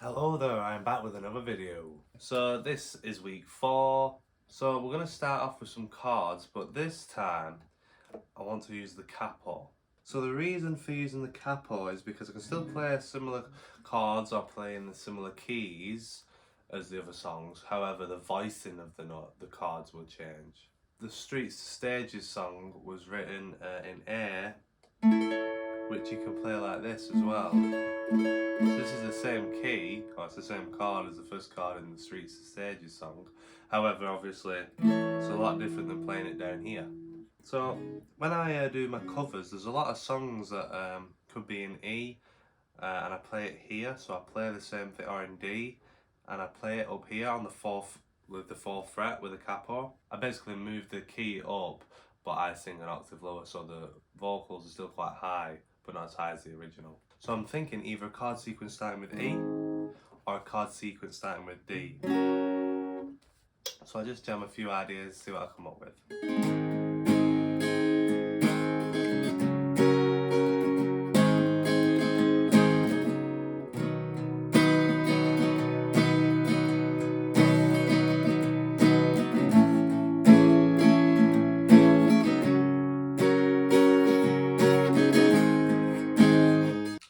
Hello there, I'm back with another video. So this is week 4. So we're going to start off with some chords, but this time I want to use the capo. So the reason for using the capo is because I can still play similar chords or play in the similar keys as the other songs. However, the voicing of the chords will change. The Streets to Stages song was written in A, which you can play like this as well. So this is the same key, or it's the same chord as the first chord in the Streets to Stages song. However, obviously, it's a lot different than playing it down here. So when I do my covers, there's a lot of songs that could be in E, and I play it here. So I play the same thing, or in D, and I play it up here on the fourth with the 4th fret with a capo. I basically move the key up, but I sing an octave lower, so the vocals are still quite high, but not as high as the original. So I'm thinking either a chord sequence starting with E or a chord sequence starting with D. So I just jam a few ideas, see what I come up with.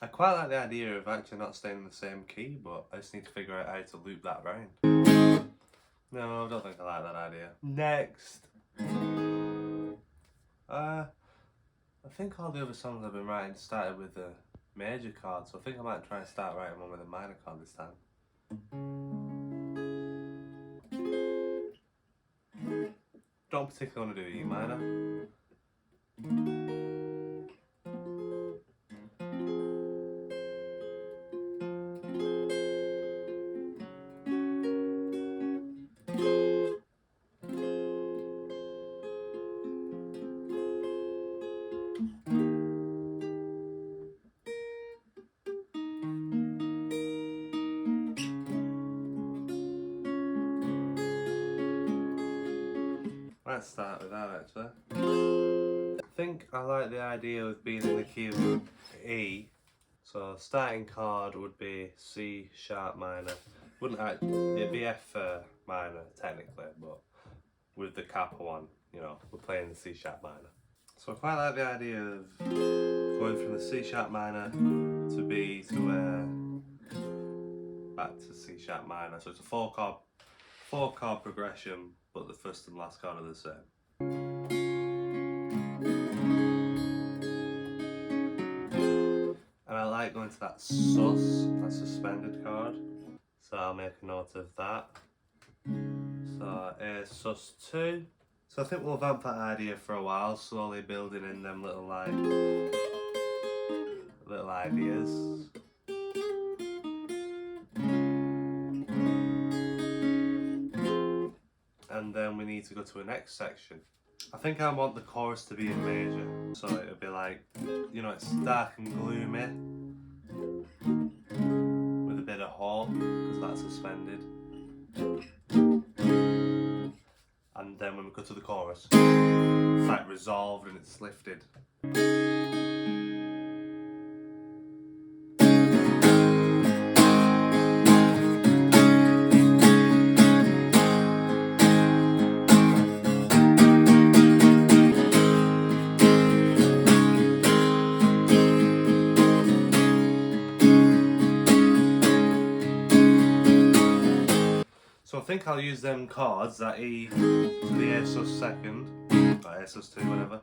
I quite like the idea of actually not staying in the same key, but I just need to figure out how to loop that round. No, I don't think I like that idea. Next. I think all the other songs I've been writing started with the major chord, so I think I might try and start writing one with a minor chord this time. Don't particularly want to do E minor. Let's start with that actually. I think I like the idea of being in the key of E. So starting chord would be C sharp minor. It'd be F minor technically, but with the capo one, you know, we're playing the C sharp minor. So I quite like the idea of going from the C sharp minor to B to back to C sharp minor. So it's a four chord progression, but the first and last chord are the same. And I like going to that sus, that suspended chord. So I'll make a note of that. So A sus2. So I think we'll vamp that idea for a while, slowly building in them little ideas. And then we need to go to a next section. I think I want the chorus to be in major, so it'll be like, you know, it's dark and gloomy with a bit of hope because that's suspended. And then when we go to the chorus, it's like resolved and it's lifted. So I think I'll use them chords, that E to the A sus second, or A sus2, whatever,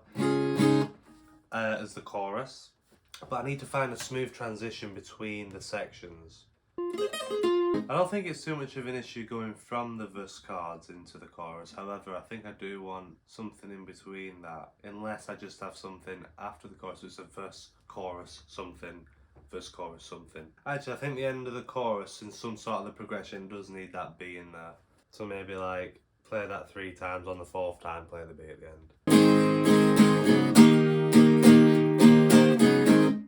as the chorus. But I need to find a smooth transition between the sections. I don't think it's too much of an issue going from the verse chords into the chorus. However, I think I do want something in between that, unless I just have something after the chorus. It's a verse, chorus, something, verse, chorus, something. Actually, I think the end of the chorus in some sort of the progression does need that B in there. So maybe like play that 3 times, on the 4th time play the B at the end.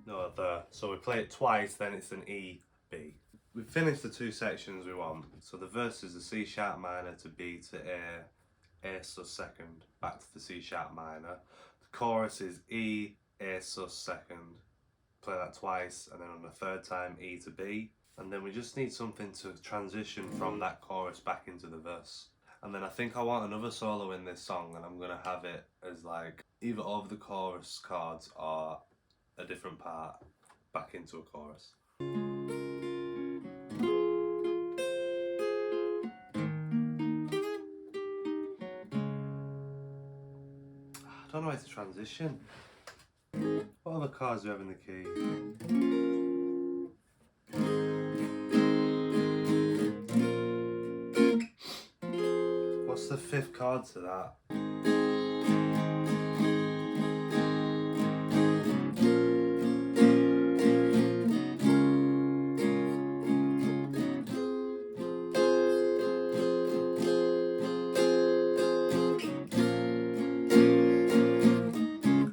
No, there. So we play it twice, then it's an E, B. We've finished the 2 sections we want. So the verse is the C sharp minor to B to A sus second, back to the C sharp minor. The chorus is E, A sus second, play that twice, and then on the 3rd time E to B. And then we just need something to transition from that chorus back into the verse. And then I think I want another solo in this song, and I'm gonna have it as like either over the chorus chords or a different part back into a chorus. I don't know how to transition. What other chords do we have in the key? What's the fifth chord to that?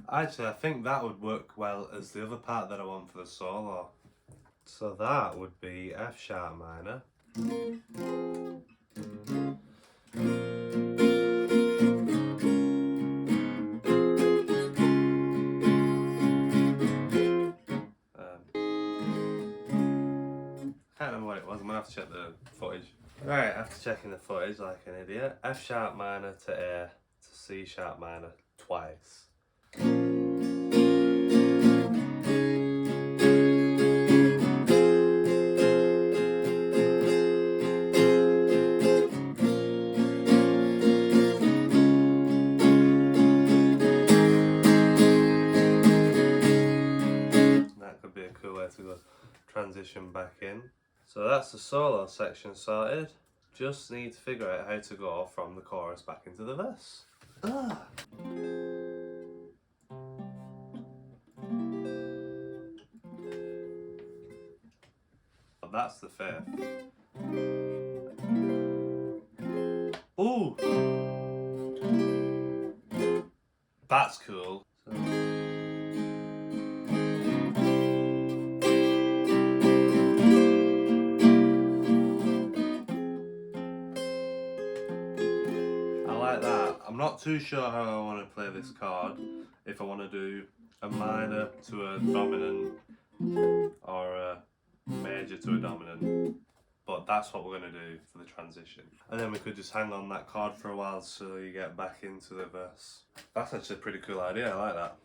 Actually, I think that would work well as the other part that I want for the solo. So that would be F sharp minor. Can't remember what it was, I'm gonna have to check the footage. Right, after checking the footage like an idiot, F sharp minor to A to C sharp minor twice. That could be a cool way to go transition back in. So that's the solo section sorted. Just need to figure out how to go from the chorus back into the verse. That's the fifth. Ooh! That's cool. I like that. I'm not too sure how I want to play this chord. If I want to do a minor to a dominant or a major to a dominant. But that's what we're going to do for the transition. And then we could just hang on that chord for a while so you get back into the verse. That's actually a pretty cool idea, I like that.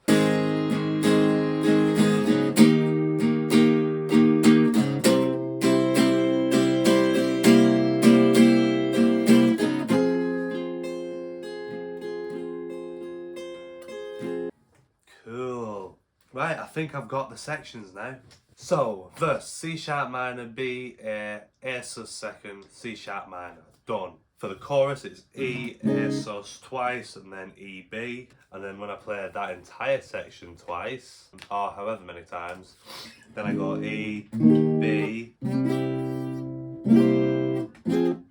Cool. Right, I think I've got the sections now. So, verse, C sharp minor, B, A sus second, C sharp minor. Done. For the chorus, it's E, A sus twice, and then E, B. And then when I play that entire section twice, or however many times, then I go E, B.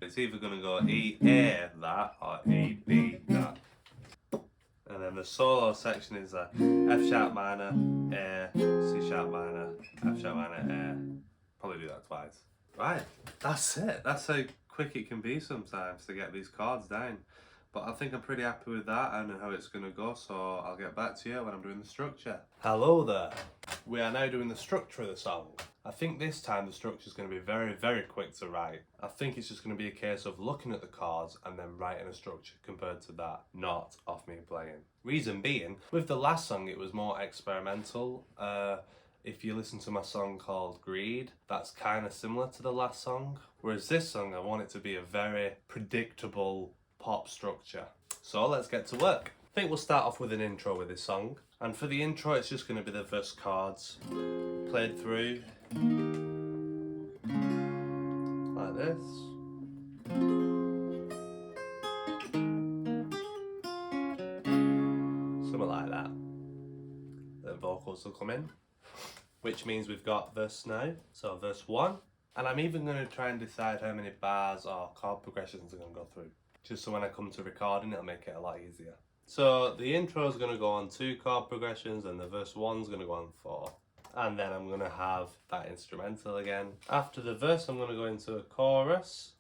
It's either going to go E, A, that, or E, B, that. And then the solo section is a F sharp minor, A, C sharp minor, F sharp minor, A. Probably do that twice. Right, that's it. That's how quick it can be sometimes to get these chords down. But I think I'm pretty happy with that and how it's going to go, so I'll get back to you when I'm doing the structure. Hello there. We are now doing the structure of the song. I think this time the structure is going to be very, very quick to write. I think it's just going to be a case of looking at the chords and then writing a structure compared to that, not off me playing. Reason being, with the last song it was more experimental. If you listen to my song called Greed, that's kind of similar to the last song. Whereas this song, I want it to be a very predictable pop structure. So let's get to work. I think we'll start off with an intro with this song. And for the intro, it's just going to be the verse chords played through like this. Something like that. The vocals will come in, which means we've got verse now. So verse 1. And I'm even going to try and decide how many bars or chord progressions I'm going to go through. Just so when I come to recording, it'll make it a lot easier. So the intro is going to go on 2 chord progressions and the verse 1 is going to go on 4. And then I'm going to have that instrumental again. After the verse, I'm going to go into a chorus,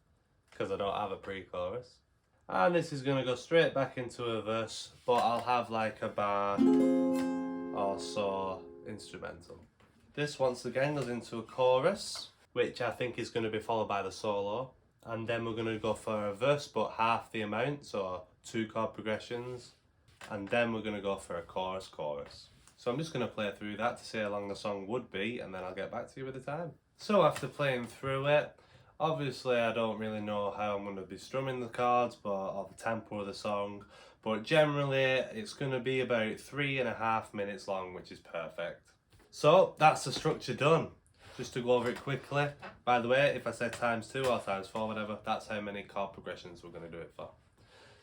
because I don't have a pre-chorus. And this is going to go straight back into a verse, but I'll have like a bar or so instrumental. This once again goes into a chorus, which I think is going to be followed by the solo. And then we're going to go for a verse, but half the amount, so 2 chord progressions. And then we're going to go for a chorus. So I'm just going to play through that to see how long the song would be, and then I'll get back to you with the time. So after playing through it, obviously I don't really know how I'm going to be strumming the chords, or the tempo of the song, but generally it's going to be about 3.5 minutes long, which is perfect. So that's the structure done. Just to go over it quickly, by the way, if I say ×2 or ×4, whatever, that's how many chord progressions we're going to do it for.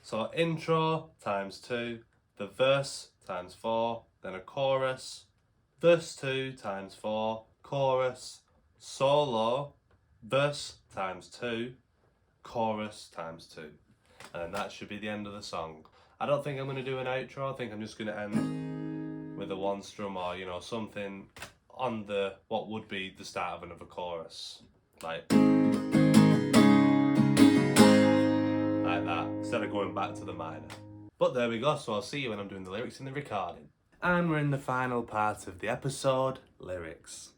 So intro ×2, the verse ×4, then a chorus, verse 2 ×4, chorus, solo, verse ×2, chorus ×2. And that should be the end of the song. I don't think I'm going to do an outro. I think I'm just going to end with a 1 strum, or something on what would be the start of another chorus, like that, instead of going back to the minor. But there we go, so I'll see you when I'm doing the lyrics in the recording. And we're in the final part of the episode, lyrics.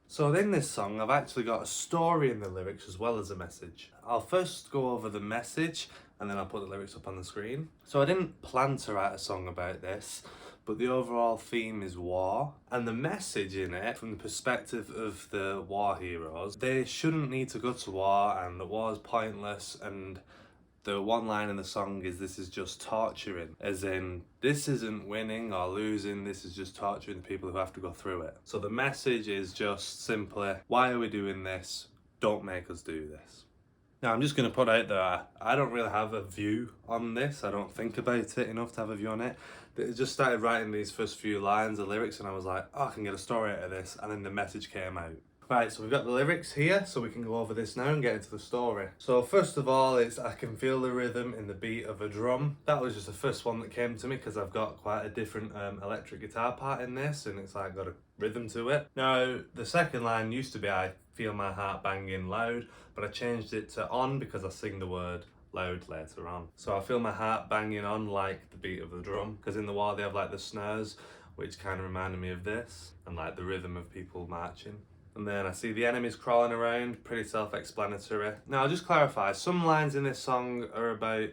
So in this song, I've actually got a story in the lyrics as well as a message. I'll first go over the message, and then I'll put the lyrics up on the screen. So I didn't plan to write a song about this, but the overall theme is war, and the message in it, from the perspective of the war heroes, they shouldn't need to go to war, and the war is pointless, and the one line in the song is, this is just torturing, as in, this isn't winning or losing, this is just torturing the people who have to go through it. So the message is just simply, why are we doing this? Don't make us do this. Now I'm just going to put out there, I don't really have a view on this, I don't think about it enough to have a view on it. I just started writing these first few lines of lyrics and I was like, oh, I can get a story out of this, and then the message came out. Right, so we've got the lyrics here, so we can go over this now and get into the story. So first of all, it's I can feel the rhythm in the beat of a drum. That was just the first one that came to me because I've got quite a different electric guitar part in this, and it's like got a rhythm to it. Now, the second line used to be I feel my heart banging loud, but I changed it to on because I sing the word loud later on. So I feel my heart banging on like the beat of the drum, because in the war they have like the snares, which kind of reminded me of this, and like the rhythm of people marching. And then I see the enemies crawling around, pretty self-explanatory. Now I'll just clarify, some lines in this song are about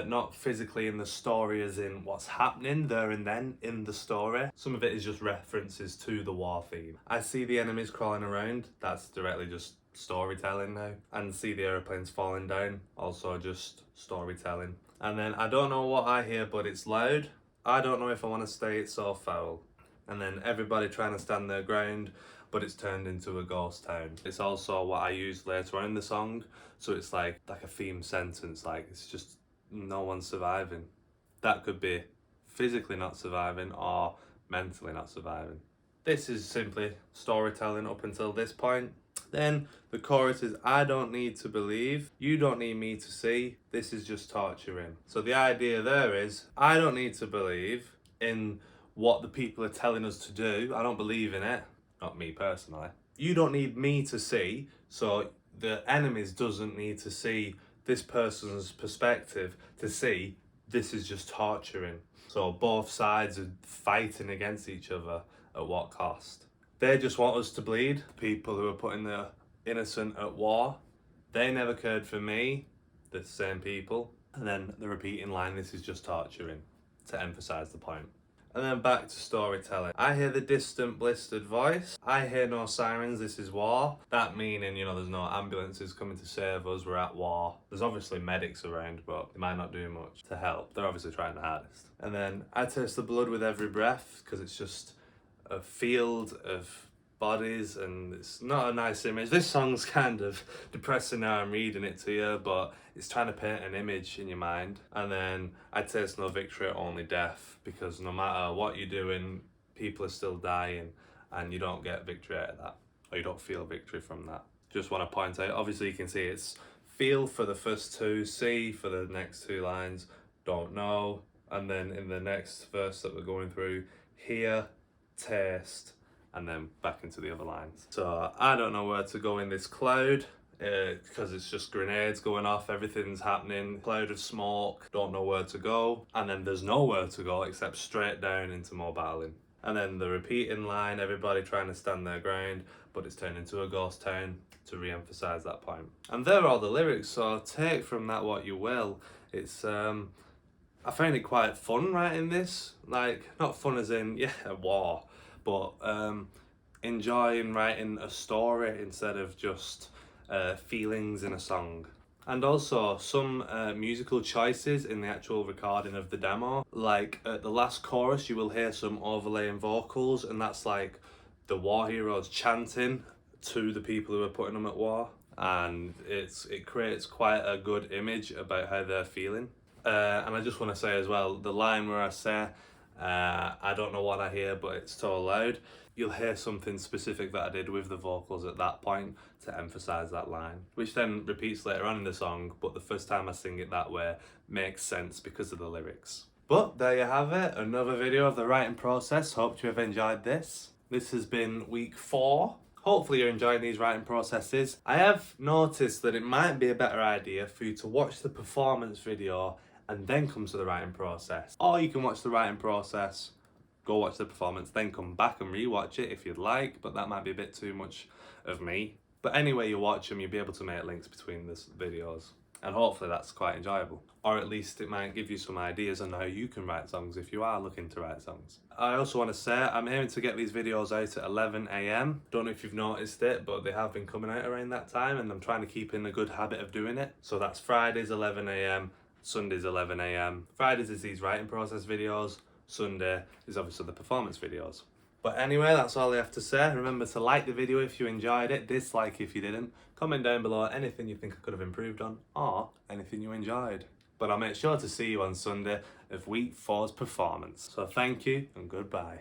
not physically in the story as in what's happening there and then in the story. Some of it is just references to the war theme. I see the enemies crawling around, that's directly just storytelling now. And see the aeroplanes falling down, also just storytelling. And then I don't know what I hear, but it's loud. I don't know if I want to stay, it's so foul. And then everybody trying to stand their ground, but it's turned into a ghost town. It's also what I use later on in the song, so it's like a theme sentence, like it's just no one's surviving. That could be physically not surviving or mentally not surviving. This is simply storytelling up until this point. Then the chorus is, I don't need to believe, you don't need me to see, this is just torturing. So the idea there is, I don't need to believe in what the people are telling us to do, I don't believe in it. Not me personally. You don't need me to see, so the enemies doesn't need to see this person's perspective to see this is just torturing. So both sides are fighting against each other at what cost? They just want us to bleed. People who are putting the innocent at war, they never cared for me, the same people. And then the repeating line, this is just torturing, to emphasise the point. And then back to storytelling. I hear the distant blistered voice. I hear no sirens, this is war. That meaning, there's no ambulances coming to save us, we're at war. There's obviously medics around, but they might not do much to help. They're obviously trying the hardest. And then I taste the blood with every breath, because it's just a field of bodies and it's not a nice image. This song's kind of depressing now I'm reading it to you, but it's trying to paint an image in your mind. And then I taste no victory, only death, because no matter what you're doing, people are still dying and you don't get victory out of that, or you don't feel victory from that. Just want to point out, obviously you can see it's feel for the first two, see for the next 2 lines, don't know, and then in the next verse that we're going through, hear, taste, and then back into the other lines. So I don't know where to go in this cloud, because it's just grenades going off, everything's happening, cloud of smoke, don't know where to go, and then there's nowhere to go except straight down into more battling. And then the repeating line, everybody trying to stand their ground, but it's turned into a ghost town. to re-emphasize that point. And there are all the lyrics, so take from that what you will. It's I find it quite fun writing this, like not fun as in a war, but enjoying writing a story instead of just feelings in a song. And also some musical choices in the actual recording of the demo. Like at the last chorus, you will hear some overlaying vocals, and that's like the war heroes chanting to the people who are putting them at war. And it creates quite a good image about how they're feeling. And I just want to say as well, the line where I say, I don't know what I hear, but it's so loud. You'll hear something specific that I did with the vocals at that point to emphasize that line, which then repeats later on in the song, but the first time I sing it that way makes sense because of the lyrics. But there you have it, another video of the writing process. Hope you have enjoyed this. This has been week 4. Hopefully you're enjoying these writing processes. I have noticed that it might be a better idea for you to watch the performance video and then come to the writing process. Or you can watch the writing process, go watch the performance, then come back and rewatch it if you'd like, but that might be a bit too much of me. But anyway you watch them, you'll be able to make links between the videos. And hopefully that's quite enjoyable. Or at least it might give you some ideas on how you can write songs if you are looking to write songs. I also want to say I'm aiming to get these videos out at 11 AM. Don't know if you've noticed it, but they have been coming out around that time, and I'm trying to keep in a good habit of doing it. So that's Fridays 11 AM, Sundays 11 AM. Fridays is these writing process videos, Sunday is obviously the performance videos. But anyway, that's all I have to say. Remember to like the video if you enjoyed it, dislike if you didn't. Comment down below anything you think I could have improved on, or anything you enjoyed. But I'll make sure to see you on Sunday of week 4's performance. So thank you and goodbye.